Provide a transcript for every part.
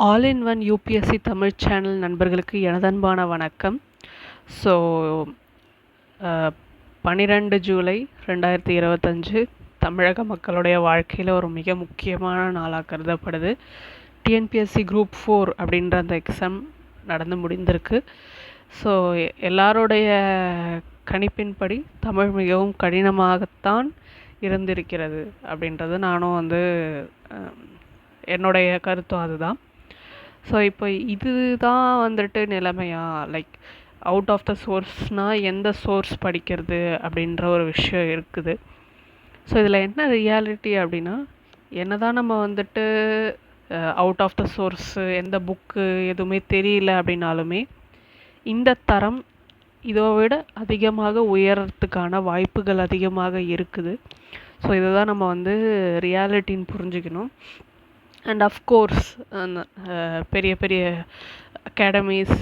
All in one UPSC Tamil channel நண்பர்களுக்கு எனதன்பான வணக்கம். So 12 July 2025 தமிழக மக்களுடைய வாழ்க்கையில் ஒரு மிக முக்கியமான நாளாக கருதப்படுது. டிஎன்பிஎஸ்சி குரூப் 4 அப்படின்ற அந்த எக்ஸாம் நடந்து முடிந்திருக்கு. ஸோ எல்லாருடைய கணிப்பின்படி தமிழ் மிகவும் கடினமாகத்தான் இருந்திருக்கிறது அப்படின்றது நானும் என்னுடைய கருத்தும் அதுதான். ஸோ இப்போ இதுதான் வந்துட்டு நிலைமையா, லைக் அவுட் ஆஃப் த சோர்ஸ்னால் எந்த சோர்ஸ் படிக்கிறது அப்படின்ற ஒரு விஷயம் இருக்குது. ஸோ இதில் என்ன ரியாலிட்டி அப்படின்னா, என்ன தான் நம்ம வந்துட்டு அவுட் ஆஃப் த சோர்ஸு எந்த புக்கு எதுவுமே தெரியல அப்படின்னாலுமே இந்த தரம் இதை விட அதிகமாக உயரத்துக்கான வாய்ப்புகள் அதிகமாக இருக்குது. ஸோ இதை தான் நம்ம ரியாலிட்டின்னு புரிஞ்சுக்கணும். அண்ட் அஃப்கோர்ஸ் பெரிய பெரிய அகாடமிஸ்,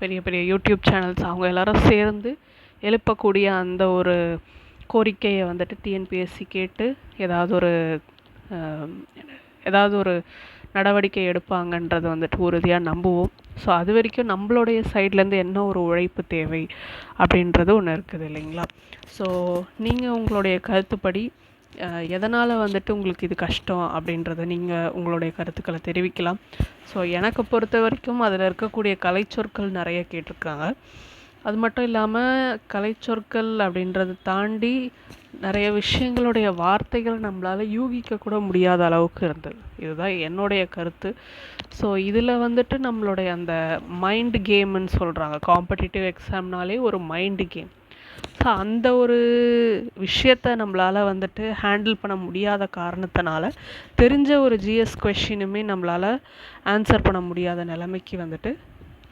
பெரிய பெரிய யூடியூப் சேனல்ஸ் அவங்க எல்லாரும் சேர்ந்து எழுப்பக்கூடிய அந்த ஒரு கோரிக்கையை டிஎன்பிஎஸ்சி கேட்டு ஏதாவது ஒரு நடவடிக்கை எடுப்பாங்கன்றது உறுதியாக நம்புவோம். ஸோ அது வரைக்கும் நம்மளுடைய சைட்லேருந்து என்ன ஒரு உழைப்பு தேவை அப்படின்றது ஒன்று இருக்குது இல்லைங்களா? ஸோ நீங்கள் உங்களுடைய கருத்துப்படி எதனால் உங்களுக்கு இது கஷ்டம் அப்படின்றத நீங்கள் உங்களுடைய கருத்துக்களை தெரிவிக்கலாம். ஸோ எனக்கு பொறுத்த வரைக்கும் அதில் இருக்கக்கூடிய கலைச்சொற்கள் நிறைய கேட்டிருக்காங்க. அது மட்டும் இல்லாமல் கலைச்சொற்கள் அப்படின்றத தாண்டி நிறைய விஷயங்களுடைய வார்த்தைகள் நம்மளால் யூகிக்க கூட முடியாத அளவுக்கு இருந்தது. இதுதான் என்னுடைய கருத்து. ஸோ இதில் நம்மளுடைய அந்த மைண்ட் கேம்னு சொல்கிறாங்க. காம்படிட்டிவ் எக்ஸாம்னாலே ஒரு மைண்டு கேம். ஸோ அந்த ஒரு விஷயத்தை நம்மளால் ஹேண்டில் பண்ண முடியாத காரணத்தினால தெரிஞ்ச ஒரு ஜிஎஸ் கொஷினுமே நம்மளால் ஆன்சர் பண்ண முடியாத நிலைமைக்கு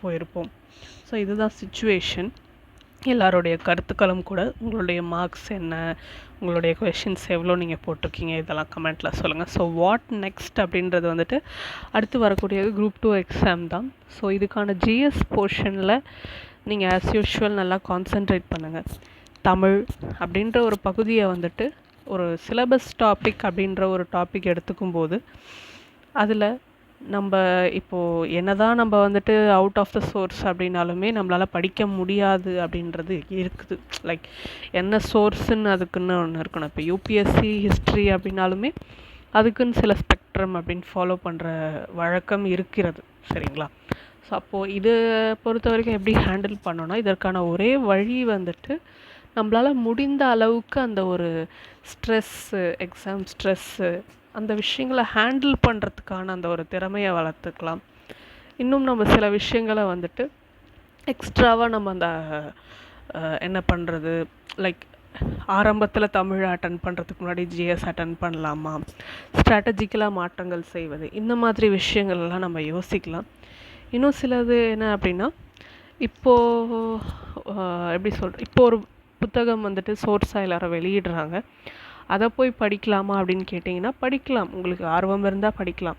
போயிருப்போம். ஸோ இதுதான் சிச்சுவேஷன். எல்லாருடைய கருத்துக்களும் கூட, உங்களுடைய மார்க்ஸ் என்ன, உங்களுடைய கொஷின்ஸ் எவ்வளோ நீங்கள் போட்டிருக்கீங்க, இதெல்லாம் கமெண்ட்டில் சொல்லுங்கள். ஸோ வாட் நெக்ஸ்ட் அப்படின்றது அடுத்து வரக்கூடியது குரூப் 2 எக்ஸாம் தான். ஸோ இதுக்கான ஜிஎஸ் போர்ஷனில் நீங்கள் ஆஸ் யூஷுவல் நல்லா கான்சென்ட்ரேட் பண்ணுங்கள். தமிழ் அப்படின்ற ஒரு பகுதியை ஒரு சிலபஸ் டாபிக் அப்படின்ற ஒரு டாபிக் எடுத்துக்கும்போது அதில் நம்ம இப்போது என்ன தான் நம்ம அவுட் ஆஃப் த சோர்ஸ் அப்படின்னாலுமே நம்மளால் படிக்க முடியாது அப்படின்றது இருக்குது. லைக் என்ன சோர்ஸுன்னு அதுக்குன்னு ஒன்று இருக்கணும். இப்போ யூபிஎஸ்சி ஹிஸ்ட்ரி அப்படின்னாலுமே அதுக்குன்னு சில ஸ்பெக்ட்ரம் அப்படின்னு ஃபாலோ பண்ணுற வழக்கம் இருக்கிறது. சரிங்களா? ஸோ அப்போது இதை பொறுத்த வரைக்கும் எப்படி ஹேண்டில் பண்ணோன்னா, இதற்கான ஒரே வழி நம்மளால் முடிந்த அளவுக்கு அந்த ஒரு ஸ்ட்ரெஸ்ஸு, எக்ஸாம் ஸ்ட்ரெஸ்ஸு, அந்த விஷயங்களை ஹேண்டில் பண்ணுறதுக்கான அந்த ஒரு திறமையை வளர்த்துக்கலாம். இன்னும் நம்ம சில விஷயங்களை எக்ஸ்ட்ராவாக நம்ம அந்த என்ன பண்ணுறது, லைக் ஆரம்பத்தில் தமிழ் அட்டன் பண்ணுறதுக்கு முன்னாடி ஜிஎஸ் அட்டன் பண்ணலாமா, ஸ்ட்ராட்டஜிக்கலாக மாற்றங்கள் செய்வது, இந்த மாதிரி விஷயங்கள்லாம் நம்ம யோசிக்கலாம். இன்னும் சிலது என்ன அப்படின்னா, இப்போது எப்படி சொல்கிறேன், இப்போ ஒரு புத்தகம் சோர்ஸாக எல்லாரும் வெளியிடுறாங்க. அதை போய் படிக்கலாமா அப்படின்னு கேட்டிங்கன்னா படிக்கலாம். உங்களுக்கு ஆர்வம் இருந்தால் படிக்கலாம்.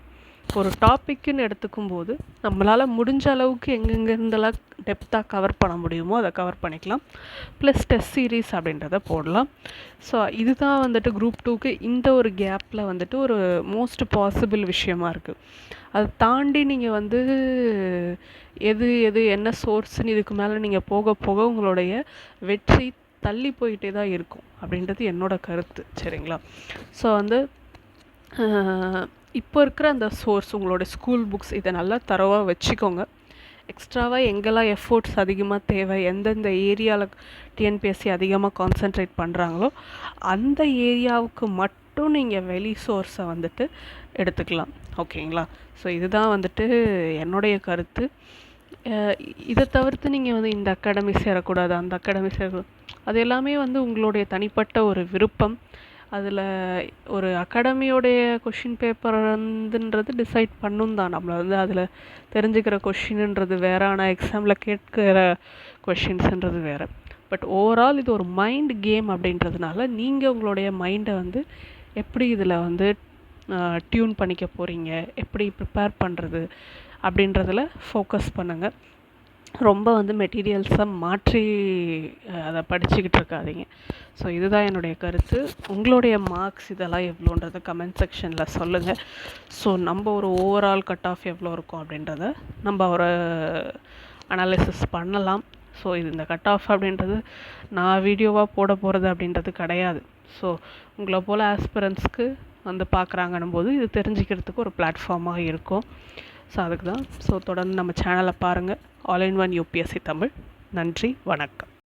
ஒரு டாப்பிக்குன்னு எடுத்துக்கும்போது நம்மளால் முடிஞ்ச அளவுக்கு எங்கெங்கேருந்தெல்லாம் டெப்த்தாக கவர் பண்ண முடியுமோ அதை கவர் பண்ணிக்கலாம். ப்ளஸ் டெஸ்ட் சீரீஸ் அப்படின்றத போடலாம். ஸோ இதுதான் குரூப் 2க்கு இந்த ஒரு கேப்பில் ஒரு மோஸ்ட் பாசிபிள் விஷயமா இருக்குது. அதை தாண்டி நீங்கள் எது எது என்ன சோர்ஸ்ன்னு இதுக்கு மேலே நீங்கள் போக போக உங்களுடைய வெற்றி தள்ளி போயிட்டே தான் இருக்கும் அப்படின்றது என்னோடய கருத்து. சரிங்களா? ஸோ இப்போ இருக்கிற அந்த சோர்ஸ், உங்களோட ஸ்கூல் புக்ஸ், இதை நல்லா தரவாக வச்சுக்கோங்க. எக்ஸ்ட்ராவாக எங்கெல்லாம் எஃபோர்ட்ஸ் அதிகமாக தேவை, எந்தெந்த ஏரியாவில் டிஎன்பிஎஸ்சி அதிகமாக கான்சென்ட்ரேட் பண்ணுறாங்களோ அந்த ஏரியாவுக்கு மட்டும் நீங்கள் வெளி சோர்ஸை எடுத்துக்கலாம். ஓகேங்களா? ஸோ இதுதான் என்னுடைய கருத்து. இதை தவிர்த்து நீங்கள் இந்த அகாடமி சேரக்கூடாது, அந்த அகாடமி சேரக்கூடாது, அது எல்லாமே உங்களுடைய தனிப்பட்ட ஒரு விருப்பம். அதில் ஒரு அகாடமியோடைய கொஷின் பேப்பர் டிசைட் பண்ணும் தான். நம்மளை அதில் தெரிஞ்சுக்கிற கொஷின்ன்றது வேறு, ஆனால் எக்ஸாமில் கேட்கிற கொஷின்ஸுன்றது வேறு. பட் ஓவரால் இது ஒரு மைண்ட் கேம் அப்படின்றதுனால நீங்கள் உங்களுடைய மைண்டை எப்படி இதில் டியூன் பண்ணிக்க போகிறீங்க, எப்படி ப்ரிப்பேர் பண்ணுறது அப்படின்றதில் ஃபோக்கஸ் பண்ணுங்கள். ரொம்ப வந்து மெட்டீரியல்ஸை மாற்றி அதை படிச்சுக்கிட்டு இருக்காதீங்க. ஸோ இதுதான் என்னுடைய கருத்து. உங்களுடைய மார்க்ஸ் இதெல்லாம் எவ்வளோன்றத கமெண்ட் செக்ஷனில் சொல்லுங்கள். ஸோ நம்ம ஒரு ஓவரால் கட் ஆஃப் எவ்வளோ இருக்கும் அப்படின்றத நம்ம ஒரு அனாலிசிஸ் பண்ணலாம். ஸோ இது இந்த கட் ஆஃப் அப்படின்றது நான் வீடியோவாக போட போகிறது அப்படின்றது கிடையாது. ஸோ உங்களை போல் ஆஸ்பிரன்ஸ்க்கு வந்து பார்க்குறாங்கன்னும் போது இது தெரிஞ்சுக்கிறதுக்கு ஒரு பிளாட்ஃபார்மாக இருக்கும். ஸோ அதுக்கு தான். ஸோ தொடர்ந்து நம்ம சேனலை பாருங்கள். All in one UPSC Tamil. நன்றி, வணக்கம்.